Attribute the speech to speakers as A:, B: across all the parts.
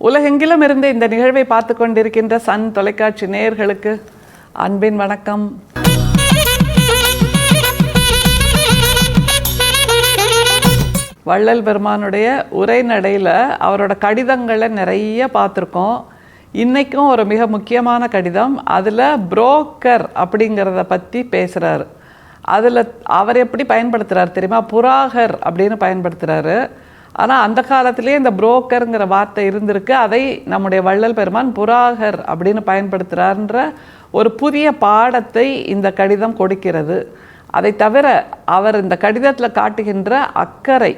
A: உலகெங்கிலும் இருந்து இந்த நிகழ்வை பார்த்து கொண்டிருக்கின்ற சன் தொலைக்காட்சி நேயர்களுக்கு அன்பின் வணக்கம். வள்ளல் பெருமானுடைய உரைநடையில் அவரோட கடிதங்களை நிறைய பார்த்துருக்கோம். இன்றைக்கும் ஒரு மிக முக்கியமான கடிதம், அதில் புரோக்கர் அப்படிங்கிறத பற்றி பேசுகிறாரு. அதில் அவர் எப்படி பயன்படுத்துகிறார் தெரியுமா? புராகர் அப்படின்னு பயன்படுத்துகிறாரு. ஆனால் அந்த காலத்திலே இந்த புரோக்கருங்கிற வார்த்தை இருந்திருக்கு. அதை நம்முடைய வள்ளல் பெருமான் புராகர் அப்படின்னு பயன்படுத்துகிறார்ன்ற ஒரு புதிய பாடத்தை இந்த கடிதம் கொடுக்கிறது. அதை தவிர அவர் இந்த கடிதத்தில் காட்டுகின்ற அக்கறை,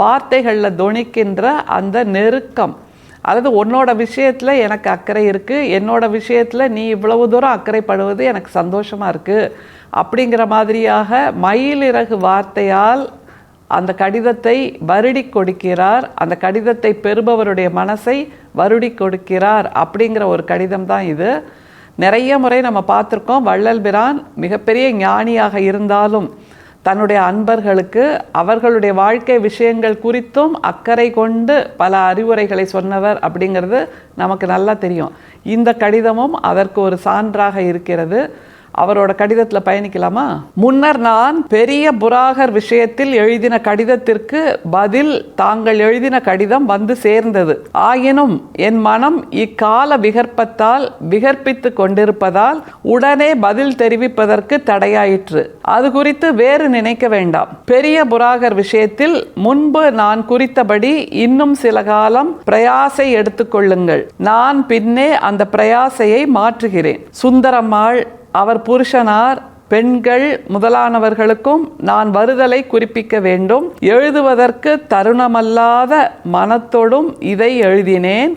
A: வார்த்தைகளில் தொனிக்கின்ற அந்த நெருக்கம், அதாவது உன்னோட விஷயத்தில் எனக்கு அக்கறை இருக்குது, என்னோட விஷயத்தில் நீ இவ்வளவு தூரம் அக்கறைப்படுவது எனக்கு சந்தோஷமாக இருக்குது அப்படிங்கிற மாதிரியாக மயிலிறகு வார்த்தையால் அந்த கடிதத்தை வருடி கொடுக்கிறார். அந்த கடிதத்தை பெறுபவருடைய மனசை வருடி கொடுக்கிறார் அப்படிங்கிற ஒரு கடிதம் தான் இது. நிறைய முறை நம்ம பார்த்துருக்கோம். வள்ளல் பிரான் மிகப்பெரிய ஞானியாக இருந்தாலும் தன்னுடைய அன்பர்களுக்கு அவர்களுடைய வாழ்க்கை விஷயங்கள் குறித்தும் அக்கறை கொண்டு பல அறிவுரைகளை சொன்னவர் அப்படிங்கிறது நமக்கு நல்லா தெரியும். இந்த கடிதமும் அதற்கு ஒரு சான்றாக இருக்கிறது. அவரோட கடிதத்தில் பயணிக்கலாமா? முன்னர் நான் பெரிய புராகர் விஷயத்தில் எழுதின கடிதத்திற்கு பதில் தாங்கள் எழுதின கடிதம் வந்து சேர்ந்தது. ஆயினும் என் மனம் இக்கால விகற்பத்தால் விகற்பித்து கொண்டிருப்பதால் உடனே பதில் தெரிவிப்பதற்கு தடையாயிற்று. அது குறித்து வேறு நினைக்க வேண்டாம். பெரிய புராகர் விஷயத்தில் முன்பு நான் குறித்தபடி இன்னும் சில காலம் பிரயாசை எடுத்துக்கொள்ளுங்கள். நான் பின்னே அந்த பிரயாசையை மாற்றுகிறேன். சுந்தரம்மாள், அவர் புருஷனார், பெண்கள் முதலானவர்களுக்கும் நான் வருதலை குறிப்பிக்க வேண்டும். எழுதுவதற்கு தருணமல்லாத மனத்தோடும் இதை எழுதினேன்.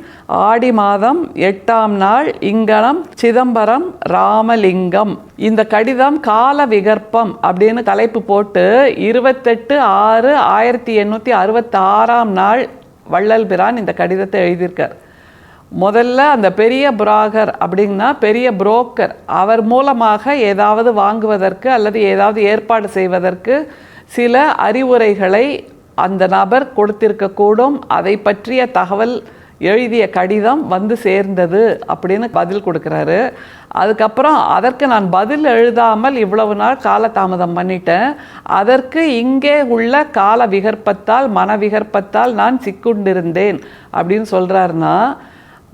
A: ஆடி மாதம் 8ஆம் நாள் இங்கனம் சிதம்பரம் ராமலிங்கம். இந்த கடிதம் கால விகற்பம் அப்படின்னு தலைப்பு போட்டு 28/6/1866ஆம் நாள் வள்ளல் பிரான் இந்த கடிதத்தை எழுதியிருக்கார். முதல்ல அந்த பெரிய புராகர் அப்படின்னா பெரிய புரோக்கர், அவர் மூலமாக ஏதாவது வாங்குவதற்கு அல்லது ஏதாவது ஏற்பாடு செய்வதற்கு சில அறிவுரைகளை அந்த நபர் கொடுத்திருக்கக்கூடும். அதை பற்றிய தகவல் எழுதிய கடிதம் வந்து சேர்ந்தது அப்படின்னு பதில் கொடுக்குறாரு. அதுக்கப்புறம் அதற்கு நான் பதில் எழுதாமல் இவ்வளவு நாள் காலதாமதம் பண்ணிட்டேன். அதற்கு இங்கே உள்ள கால விகற்பத்தால், மன விகற்பத்தால் நான் சிக்குண்டிருந்தேன் அப்படின்னு சொல்கிறாருன்னா,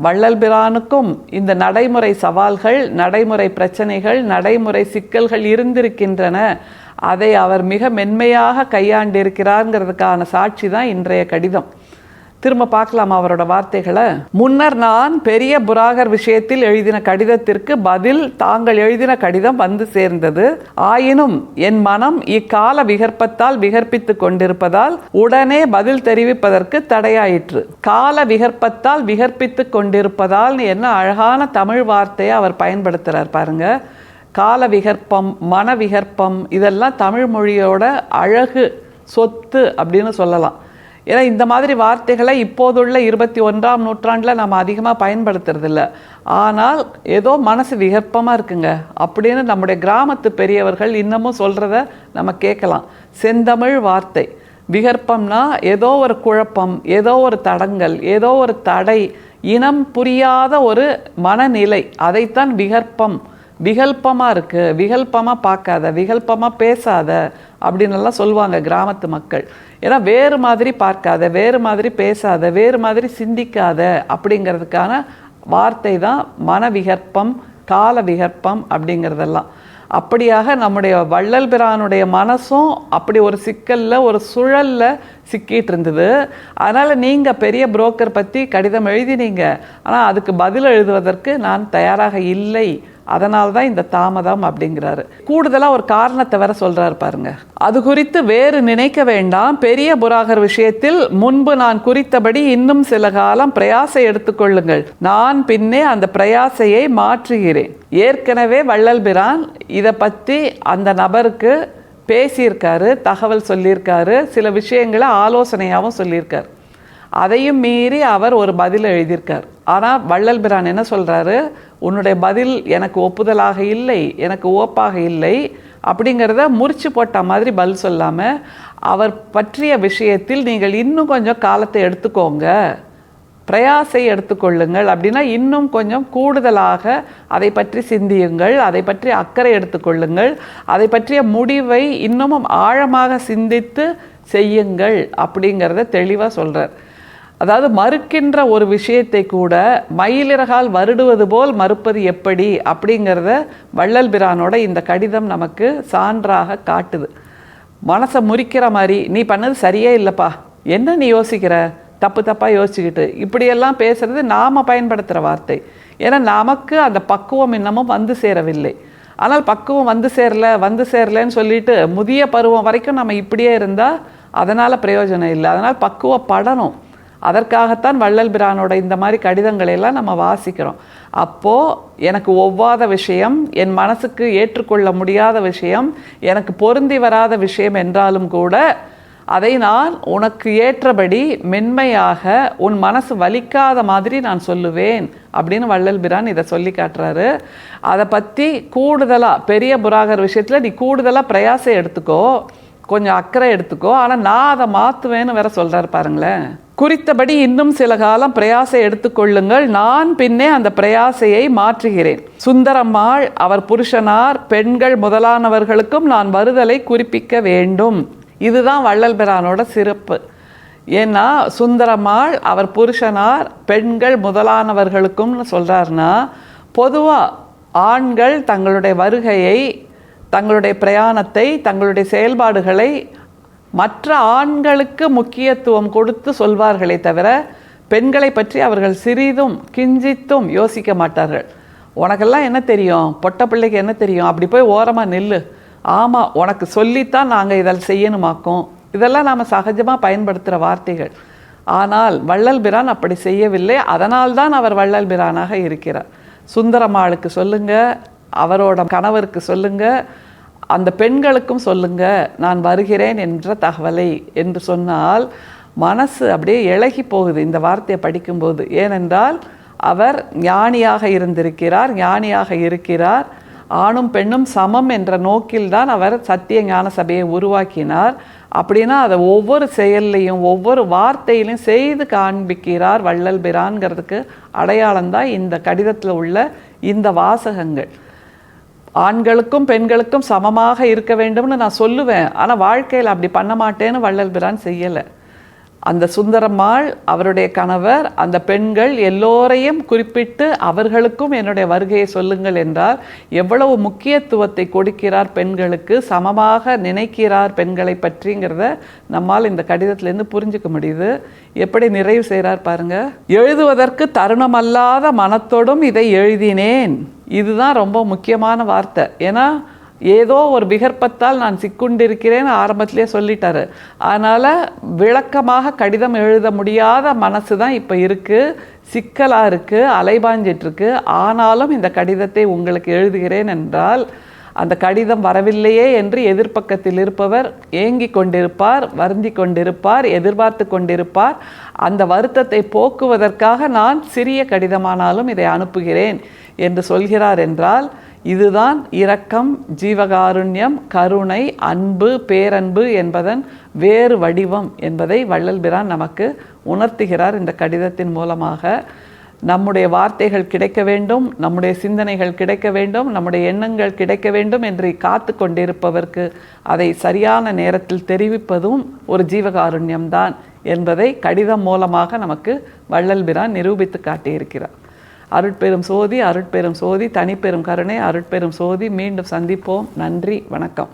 A: வள்ளல் பிரானுக்கும் இந்த நடைமுறை சவால்கள், நடைமுறை பிரச்சனைகள், நடைமுறை சிக்கல்கள் இருந்திருக்கின்றன. அதை அவர் மிக மென்மையாக கையாண்டிருக்கிறார்ங்கிறதுக்கான சாட்சி தான் இன்றைய கடிதம். திரும்ப பார்க்கலாமா அவரோட வார்த்தைகளை? முன்னர் நான் பெரிய புராகர் விஷயத்தில் எழுதின கடிதத்திற்கு பதில் தாங்கள் எழுதின கடிதம் வந்து சேர்ந்தது. ஆயினும் என் மனம் இக்கால விகற்பத்தால் விகற்பித்து கொண்டிருப்பதால் உடனே பதில் தெரிவிப்பதற்கு தடையாயிற்று. கால விகற்பத்தால் விகற்பித்து கொண்டிருப்பதால் என்ன அழகான தமிழ் வார்த்தையை அவர் பயன்படுத்துகிறார் பாருங்க. கால விகற்பம், மன விகற்பம், இதெல்லாம் தமிழ் மொழியோட அழகு, சொத்து அப்படின்னு சொல்லலாம். ஏன்னா இந்த மாதிரி வார்த்தைகளை இப்போதுள்ள 21ஆம் நூற்றாண்டில் நம்ம அதிகமாக பயன்படுத்துறதில்ல. ஆனால் ஏதோ மனசு விகற்பமாக இருக்குங்க அப்படின்னு நம்முடைய கிராமத்து பெரியவர்கள் இன்னமும் சொல்கிறத நம்ம கேட்கலாம். செந்தமிழ் வார்த்தை. விகற்பம்னா ஏதோ ஒரு குழப்பம், ஏதோ ஒரு தடங்கல், ஏதோ ஒரு தடை, இனம் புரியாத ஒரு மனநிலை, அதைத்தான் விகற்பம். விகல்பமாக இருக்குது, விகல்பமாக பார்க்காத, விகல்பமாக பேசாத அப்படின்னுலாம் சொல்லுவாங்க கிராமத்து மக்கள். ஏன்னா வேறு மாதிரி பார்க்காத, வேறு மாதிரி பேசாத, வேறு மாதிரி சிந்திக்காத அப்படிங்கிறதுக்கான வார்த்தை தான் மன விகற்பம், கால விகற்பம் அப்படிங்கிறதெல்லாம். அப்படியாக நம்முடைய வள்ளல் பிரானுடைய மனசும் அப்படி ஒரு சிக்கலில், ஒரு சுழலில் சிக்கிட்டு இருந்தது. அதனால் நீங்கள் பெரிய புரோக்கர் பற்றி கடிதம் எழுதினீங்க, ஆனால் அதுக்கு பதில் எழுதுவதற்கு நான் தயாராக இல்லை, அதனால தான் இந்த தாமதம் அப்படிங்கிறாரு. கூடுதலாக ஒரு காரணத்தை வேற சொல்கிறாரு பாருங்க. அது குறித்து வேறு நினைக்க வேண்டாம். பெரிய புராகர் விஷயத்தில் முன்பு நான் குறித்தபடி இன்னும் சில காலம் பிரயாசை எடுத்துக்கொள்ளுங்கள். நான் பின்னே அந்த பிரயாசையை மாற்றுகிறேன். ஏற்கனவே வள்ளல் பிரான் இதை பற்றி அந்த நபருக்கு பேசியிருக்காரு, தகவல் சொல்லியிருக்காரு, சில விஷயங்களை ஆலோசனையாகவும் சொல்லியிருக்கார். அதையும் மீறி அவர் ஒரு பதில் எழுதியிருக்கார். ஆனால் வள்ளல் பிரான் என்ன சொல்கிறாரு? உன்னுடைய பதில் எனக்கு ஒப்புதலாக இல்லை, எனக்கு ஓப்பாக இல்லை அப்படிங்கிறத முறிச்சு போட்ட மாதிரி பதில் சொல்லாமல், அவர் பற்றிய விஷயத்தில் நீங்கள் இன்னும் கொஞ்சம் காலத்தை எடுத்துக்கோங்க பிரயாசை எடுத்துக்கொள்ளுங்கள். அப்படின்னா இன்னும் கொஞ்சம் கூடுதலாக அதை பற்றி சிந்தியுங்கள், அதை பற்றி அக்கறை எடுத்துக்கொள்ளுங்கள், அதை பற்றிய முடிவை இன்னமும் ஆழமாக சிந்தித்து செய்யுங்கள் அப்படிங்கிறத தெளிவாக சொல்கிறார். அதாவது மறுக்கின்ற ஒரு விஷயத்தை கூட மயிலிறகால் வருடுவது போல் மறுப்பது எப்படி அப்படிங்கிறத வள்ளல் பிரானோட இந்த கடிதம் நமக்கு சான்றாக காட்டுது. மனசை முறிக்கிற மாதிரி, நீ பண்ணது சரியே இல்லைப்பா, என்ன நீ யோசிக்கிற, தப்பு தப்பாக யோசிச்சுக்கிட்டு இப்படியெல்லாம் பேசுகிறது நாம் பயன்படுத்துகிற வார்த்தை. ஏன்னா நமக்கு அந்த பக்குவம் இன்னமும் வந்து சேரவில்லை. ஆனால் பக்குவம் வந்து சேரலைன்னு சொல்லிட்டு முதிய பருவம் வரைக்கும் நம்ம இப்படியே இருந்தால் அதனால் பிரயோஜனம் இல்லை. அதனால் பக்குவப்படணும். அதற்காகத்தான் வள்ளல் பிரானோட இந்த மாதிரி கடிதங்களையெல்லாம் நம்ம வாசிக்கிறோம். அப்போது எனக்கு ஒவ்வாத விஷயம், என் மனசுக்கு ஏற்றுக்கொள்ள முடியாத விஷயம், எனக்கு பொருந்தி வராத விஷயம் என்றாலும் கூட அதை நான் உனக்கு ஏற்றபடி மென்மையாக உன் மனசு வலிக்காத மாதிரி நான் சொல்லுவேன் அப்படின்னு வள்ளல் பிரான் இதை சொல்லி காட்டுறாரு. அதை பற்றி கூடுதலாக பெரிய புராகர் விஷயத்தில் நீ கூடுதலாக பிரயாசம் எடுத்துக்கோ, கொஞ்சம் அக்கறை எடுத்துக்கோ, ஆனால் நான் அதை மாற்றுவேன்னு வேற சொல்கிறார் பாருங்களேன். குறித்தபடி இன்னும் சில காலம் பிரயாசை எடுத்துக்கொள்ளுங்கள், நான் பின்னே அந்த பிரயாசையை மாற்றுகிறேன். சுந்தரம்மாள் அவர் புருஷனார் பெண்கள் முதலானவர்களுக்கும் நான் வருதலை குறிப்பிக்க வேண்டும். இதுதான் வள்ளல் பிரானோட சிறப்பு. ஏன்னா சுந்தரம்மாள் அவர் புருஷனார் பெண்கள் முதலானவர்களுக்கும்னு சொல்கிறாருன்னா, பொதுவாக ஆண்கள் தங்களுடைய வருகையை, தங்களுடைய பிரயாணத்தை, தங்களுடைய செயல்பாடுகளை மற்ற ஆண்களுக்கு முக்கியத்துவம் கொடுத்து சொல்வார்களே தவிர பெண்களை பற்றி அவர்கள் சிறிதும் கிஞ்சித்தும் யோசிக்க மாட்டார்கள். உனக்கெல்லாம் என்ன தெரியும், பொட்ட பிள்ளைக்கு என்ன தெரியும், அப்படி போய் ஓரமாக நில்லு, ஆமாம் உனக்கு சொல்லித்தான் நாங்கள் இதில் செய்யணுமாக்கும். இதெல்லாம் நாம் சகஜமாக பயன்படுத்துகிற வார்த்தைகள். ஆனால் வள்ளல் பிரான் அப்படி செய்யவில்லை. அதனால்தான் அவர் வள்ளல் பிரானாக இருக்கிறார். சுந்தரம்மாளுக்கு சொல்லுங்க, அவரோட கணவருக்கு சொல்லுங்க, அந்த பெண்களுக்கும் சொல்லுங்க நான் வருகிறேன் என்ற தகவலை என்று சொன்னால் மனசு அப்படியே இளகி போகுது இந்த வார்த்தையை படிக்கும்போது. ஏனென்றால் அவர் ஞானியாக இருக்கிறார். ஆணும் பெண்ணும் சமம் என்ற நோக்கில்தான் அவர் சத்திய ஞான சபையை உருவாக்கினார். அப்படின்னா அதை ஒவ்வொரு செயல்லையும் ஒவ்வொரு வார்த்தையிலையும் செய்து காண்பிக்கிறார் வள்ளல் பிரான்கிறதுக்கு அடையாளம்தான் இந்த கடிதத்தில் உள்ள இந்த வாசகங்கள். ஆண்களுக்கும் பெண்களுக்கும் சமமாக இருக்க வேண்டும்னு நான் சொல்லுவேன், ஆனால் வாழ்க்கையில் அப்படி பண்ண மாட்டேன்னு வள்ளல் பிரான் செய்யலை. அந்த சுந்தரம்மாள், அவருடைய கணவர், அந்த பெண்கள் எல்லோரையும் குறிப்பிட்டு அவர்களுக்கும் என்னுடைய வருகையை சொல்லுங்கள் என்றால் எவ்வளவு முக்கியத்துவத்தை கொடுக்கிறார் பெண்களுக்கு, சமமாக நினைக்கிறார் பெண்களை பற்றிங்கிறத நம்மால் இந்த கடிதத்திலேருந்து புரிஞ்சுக்க முடியுது. எப்படி நிறைவு செய்கிறார் பாருங்க. எழுதுவதற்கு தருணமல்லாத மனத்தோடும் இதை எழுதினேன். இதுதான் ரொம்ப முக்கியமான வார்த்தை. ஏன்னா ஏதோ ஒரு விகற்பத்தால் நான் சிக்குண்டிருக்கிறேன்னு ஆரம்பத்திலே சொல்லிட்டாரு. அதனால் விளக்கமாக கடிதம் எழுத முடியாத மனசு தான் இப்போ இருக்குது, சிக்கலாக இருக்குது, அலைபாஞ்சிட்ருக்கு. ஆனாலும் இந்த கடிதத்தை உங்களுக்கு எழுதுகிறேன் என்றால் அந்த கடிதம் வரவில்லையே என்று எதிர்பக்கத்தில் இருப்பவர் ஏங்கி கொண்டிருப்பார், வருந்தி கொண்டிருப்பார், எதிர்பார்த்து கொண்டிருப்பார். அந்த வருத்தத்தை போக்குவதற்காக நான் சிறிய கடிதமானாலும் இதை அனுப்புகிறேன் என்று சொல்கிறார் என்றால் இதுதான் இரக்கம், ஜீவகாருண்யம், கருணை, அன்பு, பேரன்பு என்பதன் வேறு வடிவம் என்பதை வள்ளல் பிரான் நமக்கு உணர்த்துகிறார் இந்த கடிதத்தின் மூலமாக. நம்முடைய வார்த்தைகள் கிடைக்க வேண்டும், நம்முடைய சிந்தனைகள் கிடைக்க வேண்டும், நம்முடைய எண்ணங்கள் கிடைக்க வேண்டும் என்று காத்து கொண்டிருப்பவர்க்கு அதை சரியான நேரத்தில் தெரிவிப்பதும் ஒரு ஜீவகாருண்யம்தான் என்பதை கடிதம் மூலமாக நமக்கு வள்ளல் பிரான் நிரூபித்து காட்டியிருக்கிறார். அருட்பெரும் சோதி, அருட்பெரும் சோதி, தனிப்பெரும் கருணை, அருட்பெரும் சோதி. மீண்டும் சந்திப்போம். நன்றி, வணக்கம்.